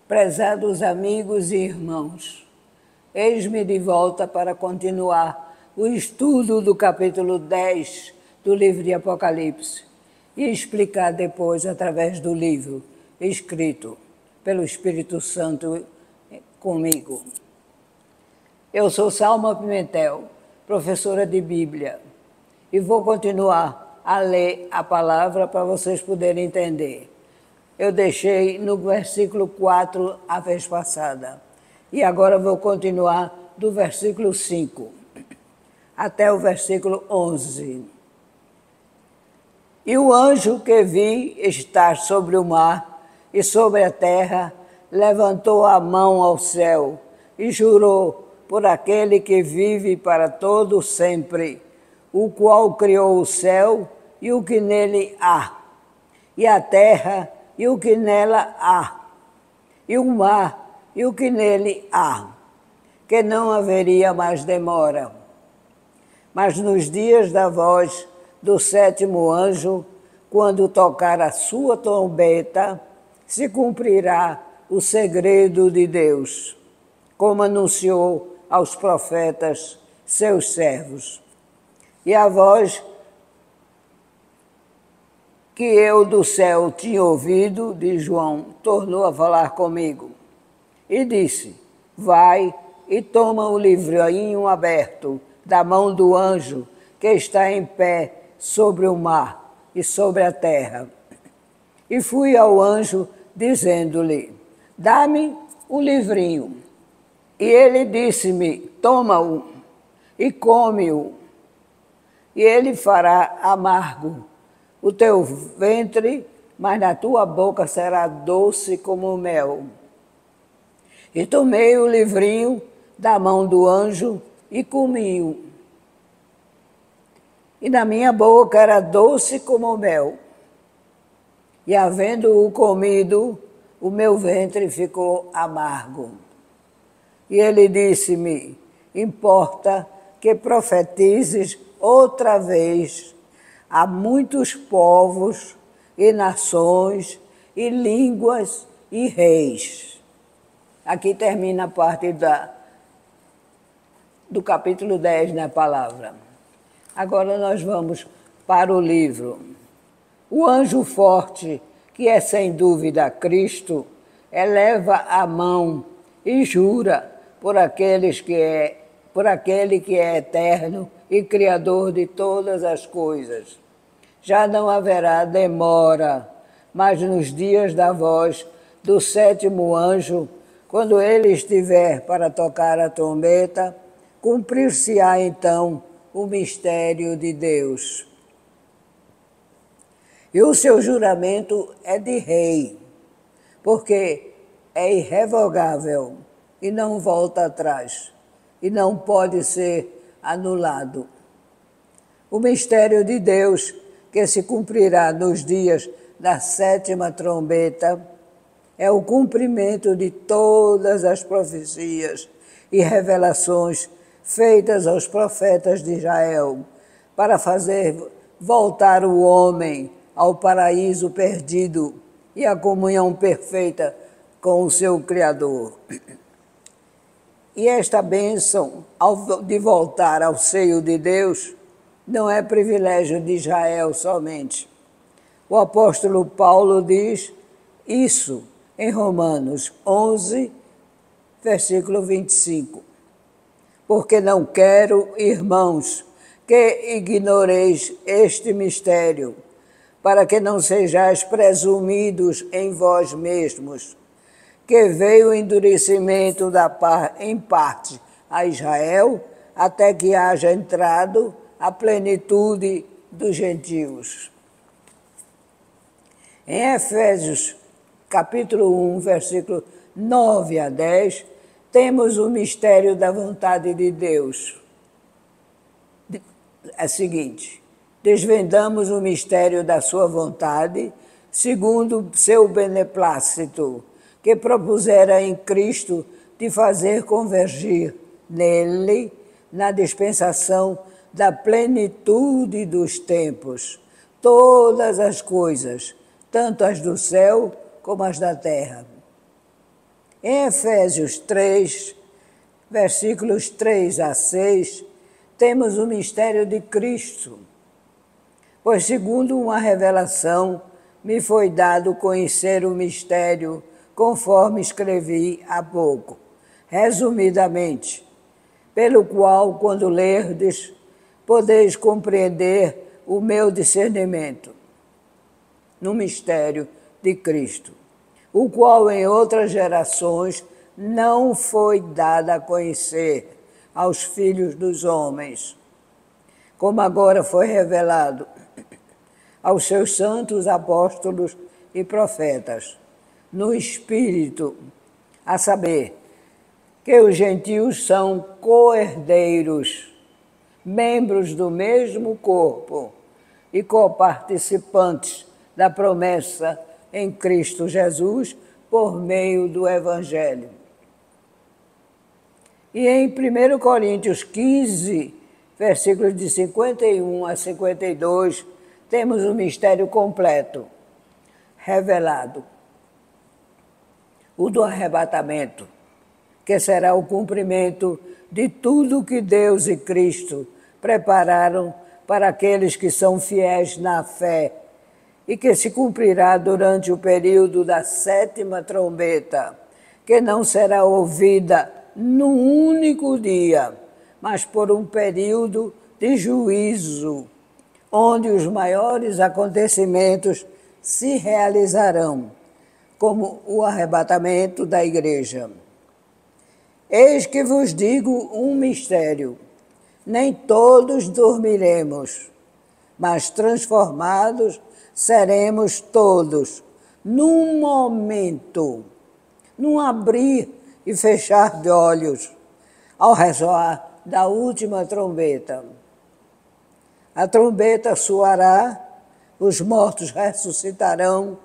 Prezados amigos e irmãos, eis-me de volta para continuar o estudo do capítulo 10 do livro de Apocalipse e explicar depois através do livro escrito pelo Espírito Santo comigo. Eu sou Salma Pimentel, professora de Bíblia, e vou continuar a ler a palavra para vocês poderem entender. Eu deixei no versículo 4 a vez passada. E agora vou continuar do versículo 5 até o versículo 11. E o anjo que vi estar sobre o mar e sobre a terra levantou a mão ao céu e jurou por aquele que vive para todo sempre, o qual criou o céu e o que nele há, e a terra e o que nela há, e o mar e o que nele há, que não haveria mais demora. Mas nos dias da voz do sétimo anjo, quando tocar a sua trombeta, se cumprirá o segredo de Deus, como anunciou aos profetas, seus servos. E a voz que eu do céu tinha ouvido, de João, tornou a falar comigo. E disse, vai e toma o livrinho aberto da mão do anjo que está em pé sobre o mar e sobre a terra. E fui ao anjo, dizendo-lhe, dá-me o livrinho. E ele disse-me, toma-o e come-o, e ele fará amargo o teu ventre, mas na tua boca será doce como o mel. E tomei o livrinho da mão do anjo e comi-o. E na minha boca era doce como o mel. E havendo-o comido, o meu ventre ficou amargo. E ele disse-me, importa que profetizes outra vez a muitos povos e nações e línguas e reis. Aqui termina a parte do capítulo 10 na palavra. Agora nós vamos para o livro. O anjo forte, que é sem dúvida Cristo, eleva a mão e jura por aquele que é eterno e criador de todas as coisas. Já não haverá demora, mas nos dias da voz do sétimo anjo, quando ele estiver para tocar a trombeta, cumprir-se-á então o mistério de Deus. E o seu juramento é de rei, porque é irrevogável e não volta atrás, e não pode ser anulado. O mistério de Deus, que se cumprirá nos dias da sétima trombeta, é o cumprimento de todas as profecias e revelações feitas aos profetas de Israel, para fazer voltar o homem ao paraíso perdido e à comunhão perfeita com o seu Criador. E esta bênção de voltar ao seio de Deus não é privilégio de Israel somente. O apóstolo Paulo diz isso em Romanos 11, versículo 25. Porque não quero, irmãos, que ignoreis este mistério, para que não sejais presumidos em vós mesmos, que veio o endurecimento em parte a Israel, até que haja entrado a plenitude dos gentios. Em Efésios, capítulo 1, versículo 9 a 10, temos o mistério da vontade de Deus. É o seguinte, desvendamos o mistério da sua vontade, segundo seu beneplácito, que propusera em Cristo de fazer convergir nele, na dispensação da plenitude dos tempos, todas as coisas, tanto as do céu como as da terra. Em Efésios 3, versículos 3 a 6, temos o mistério de Cristo. Pois, segundo uma revelação, me foi dado conhecer o mistério, conforme escrevi há pouco, resumidamente, pelo qual, quando lerdes, podeis compreender o meu discernimento no mistério de Cristo, o qual em outras gerações não foi dado a conhecer aos filhos dos homens, como agora foi revelado aos seus santos apóstolos e profetas, no Espírito, a saber, que os gentios são co-herdeiros, membros do mesmo corpo e coparticipantes da promessa em Cristo Jesus por meio do Evangelho. E em 1 Coríntios 15, versículos de 51 a 52, temos o mistério completo, revelado, o do arrebatamento, que será o cumprimento de tudo que Deus e Cristo prepararam para aqueles que são fiéis na fé e que se cumprirá durante o período da 7ª trombeta, que não será ouvida num único dia, mas por um período de juízo, onde os maiores acontecimentos se realizarão, como o arrebatamento da igreja. Eis que vos digo um mistério: nem todos dormiremos, mas transformados seremos todos, num momento, num abrir e fechar de olhos, ao ressoar da última trombeta. A trombeta soará, os mortos ressuscitarão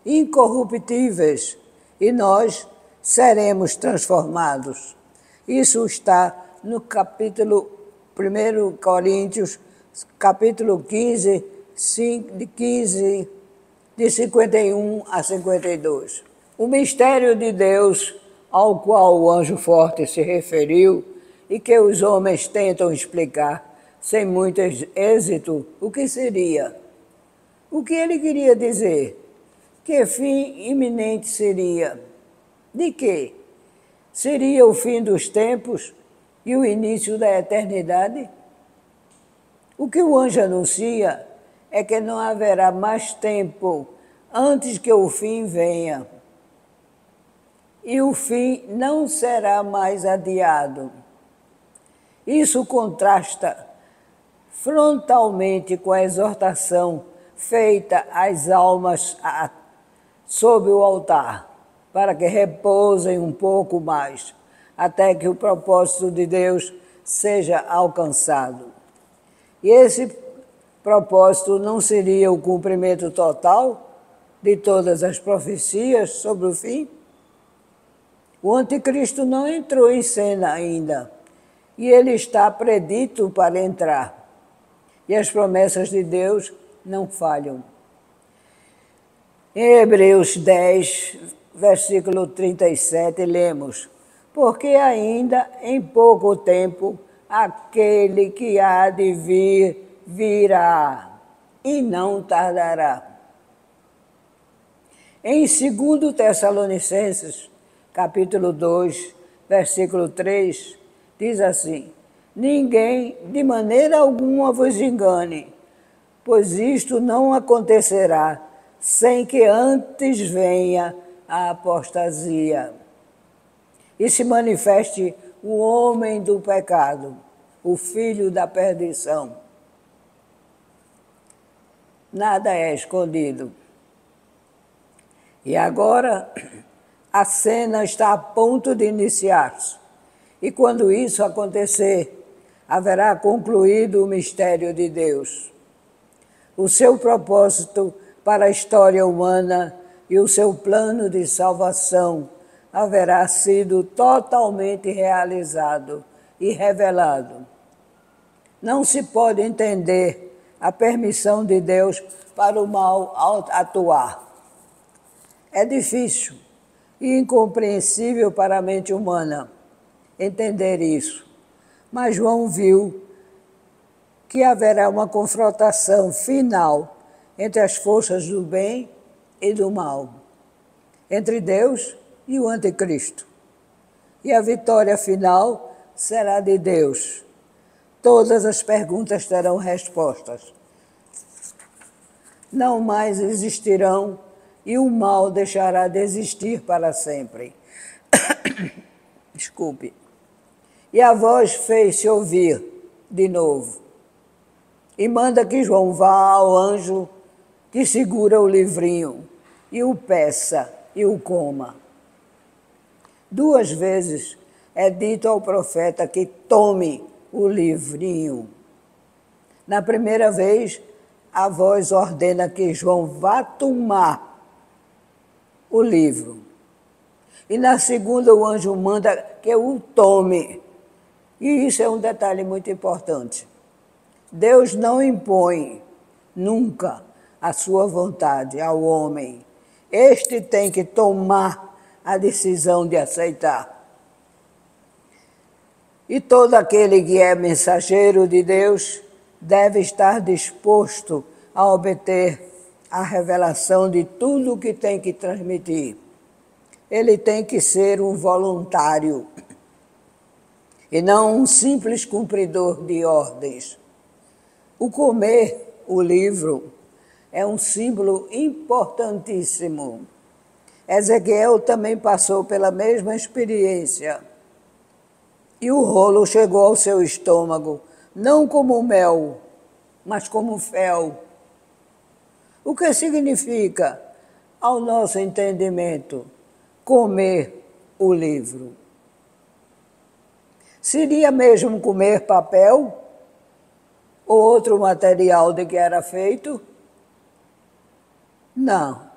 incorruptíveis e nós seremos transformados. Isso está no capítulo 1 Coríntios, capítulo 15, de 51 a 52. O mistério de Deus, ao qual o anjo forte se referiu e que os homens tentam explicar sem muito êxito, o que seria? O que ele queria dizer? Que fim iminente seria? De quê? Seria o fim dos tempos e o início da eternidade? O que o anjo anuncia é que não haverá mais tempo antes que o fim venha. E o fim não será mais adiado. Isso contrasta frontalmente com a exortação feita às almas sob o altar, para que repousem um pouco mais, até que o propósito de Deus seja alcançado. E esse propósito não seria o cumprimento total de todas as profecias sobre o fim? O anticristo não entrou em cena ainda, e ele está predito para entrar. E as promessas de Deus não falham. Em Hebreus 10, versículo 37, lemos: porque ainda em pouco tempo aquele que há de vir, virá, e não tardará. Em 2 Tessalonicenses, capítulo 2, versículo 3, diz assim: ninguém de maneira alguma vos engane, pois isto não acontecerá sem que antes venha a apostasia e se manifeste o homem do pecado, o filho da perdição. Nada é escondido. E agora a cena está a ponto de iniciar-se. E quando isso acontecer, haverá concluído o mistério de Deus. O seu propósito para a história humana e o seu plano de salvação haverá sido totalmente realizado e revelado. Não se pode entender a permissão de Deus para o mal atuar. É difícil e incompreensível para a mente humana entender isso. Mas João viu que haverá uma confrontação final entre as forças do bem e do mal, entre Deus e o anticristo. E a vitória final será de Deus. Todas as perguntas terão respostas. Não mais existirão e o mal deixará de existir para sempre. Desculpe. E a voz fez-se ouvir de novo. E manda que João vá ao anjo que segura o livrinho e o peça e o coma. 2 vezes é dito ao profeta que tome o livrinho. Na primeira vez, a voz ordena que João vá tomar o livro. E na segunda, o anjo manda que o tome. E isso é um detalhe muito importante. Deus não impõe nunca a sua vontade ao homem. Este tem que tomar a decisão de aceitar. E todo aquele que é mensageiro de Deus deve estar disposto a obter a revelação de tudo o que tem que transmitir. Ele tem que ser um voluntário e não um simples cumpridor de ordens. O comer o livro é um símbolo importantíssimo. Ezequiel também passou pela mesma experiência. E o rolo chegou ao seu estômago, não como mel, mas como fel. O que significa, ao nosso entendimento, comer o livro? Seria mesmo comer papel ou outro material de que era feito? Não,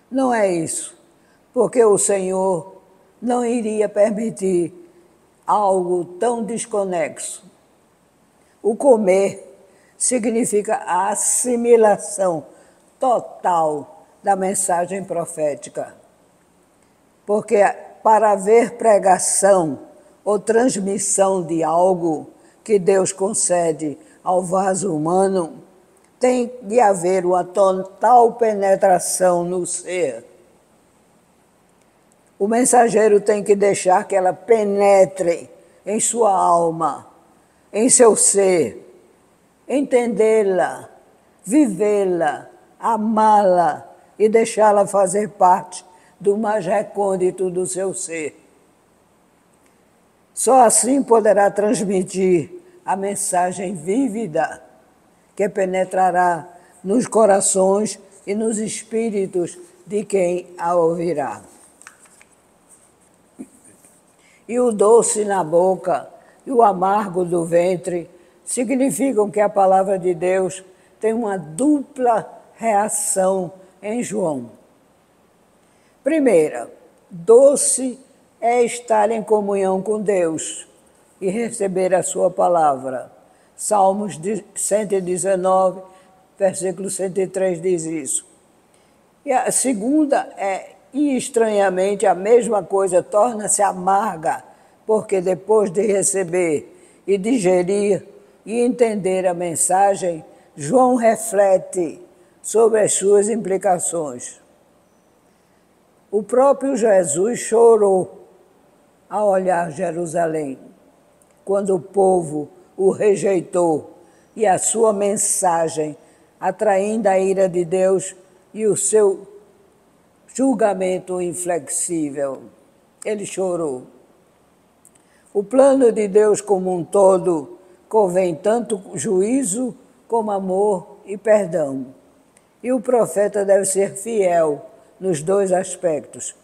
não é isso, porque o Senhor não iria permitir algo tão desconexo. O comer significa a assimilação total da mensagem profética. Porque para haver pregação ou transmissão de algo que Deus concede ao vaso humano, tem de haver uma total penetração no ser. O mensageiro tem que deixar que ela penetre em sua alma, em seu ser, entendê-la, vivê-la, amá-la e deixá-la fazer parte do mais recôndito do seu ser. Só assim poderá transmitir a mensagem vívida que penetrará nos corações e nos espíritos de quem a ouvirá. E o doce na boca e o amargo do ventre significam que a palavra de Deus tem uma dupla reação em João. Primeira, doce é estar em comunhão com Deus e receber a sua palavra. Salmos 119, versículo 103 diz isso. E a segunda e estranhamente a mesma coisa torna-se amarga, porque depois de receber e digerir e entender a mensagem, João reflete sobre as suas implicações. O próprio Jesus chorou ao olhar Jerusalém, quando o povo o rejeitou e a sua mensagem, atraindo a ira de Deus e o seu julgamento inflexível. Ele chorou. O plano de Deus como um todo convém tanto juízo como amor e perdão. E o profeta deve ser fiel nos 2 aspectos.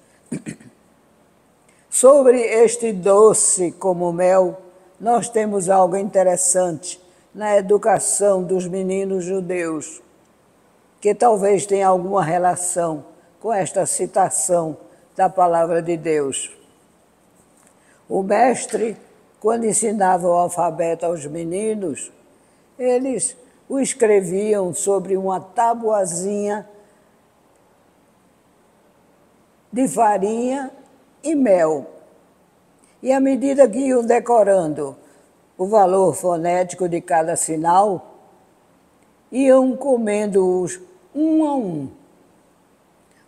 Sobre este doce como mel, nós temos algo interessante na educação dos meninos judeus, que talvez tenha alguma relação com esta citação da palavra de Deus. O mestre, quando ensinava o alfabeto aos meninos, eles o escreviam sobre uma tabuazinha de farinha e mel. E à medida que iam decorando o valor fonético de cada sinal, iam comendo-os um a um.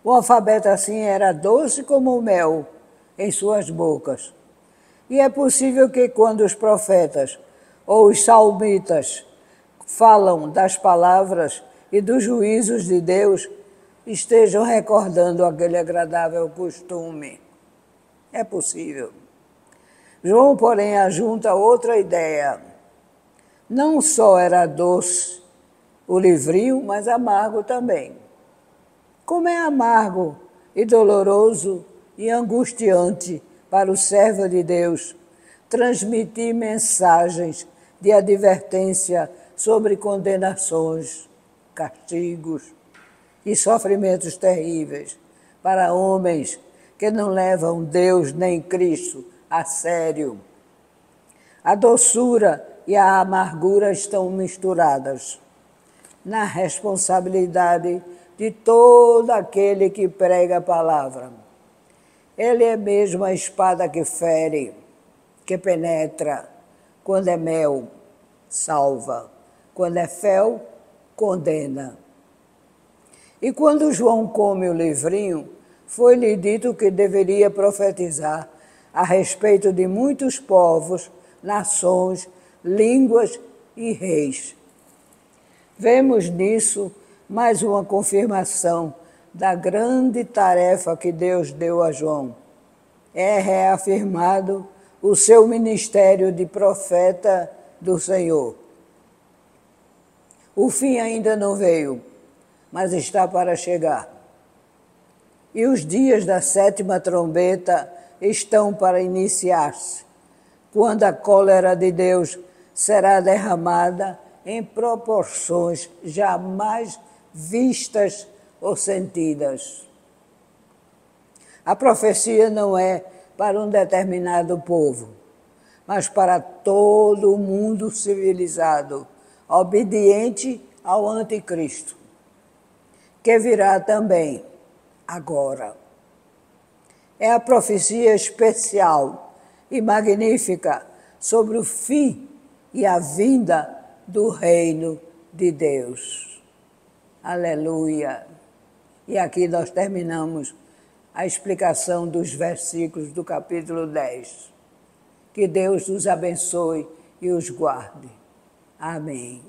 O alfabeto assim era doce como o mel em suas bocas. E é possível que quando os profetas ou os salmitas falam das palavras e dos juízos de Deus, estejam recordando aquele agradável costume. É possível. João, porém, ajunta outra ideia. Não só era doce o livrinho, mas amargo também. Como é amargo e doloroso e angustiante para o servo de Deus transmitir mensagens de advertência sobre condenações, castigos e sofrimentos terríveis para homens que não levam Deus nem Cristo a sério. A doçura e a amargura estão misturadas na responsabilidade de todo aquele que prega a palavra. Ele é mesmo a espada que fere, que penetra. Quando é mel, salva. Quando é fel, condena. E quando João come o livrinho, foi-lhe dito que deveria profetizar a respeito de muitos povos, nações, línguas e reis. Vemos nisso mais uma confirmação da grande tarefa que Deus deu a João. É reafirmado o seu ministério de profeta do Senhor. O fim ainda não veio, mas está para chegar. E os dias da 7ª trombeta estão para iniciar-se, quando a cólera de Deus será derramada em proporções jamais vistas ou sentidas. A profecia não é para um determinado povo, mas para todo o mundo civilizado, obediente ao anticristo, que virá também agora. É a profecia especial e magnífica sobre o fim e a vinda do reino de Deus. Aleluia! E aqui nós terminamos a explicação dos versículos do capítulo 10. Que Deus os abençoe e os guarde. Amém.